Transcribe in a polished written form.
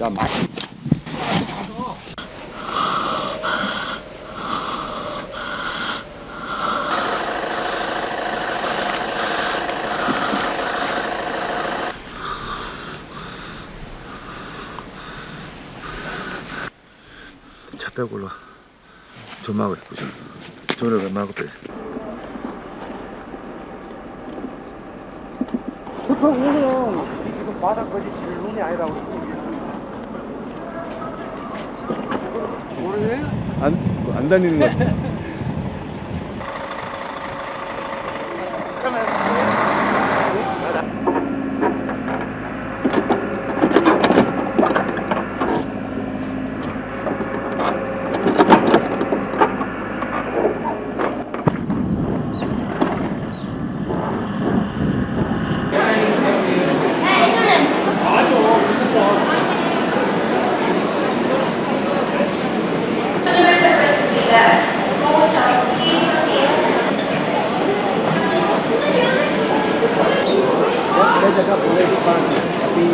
내가 많이. 차 빼고 올라. 조막을 보죠. 조를 막고 빼. 보통 오늘은 지금 바닥까지 질 놈이 아니라고. 모르네? 안 다니는 거 같아. Saya jaga boleh di depan, tapi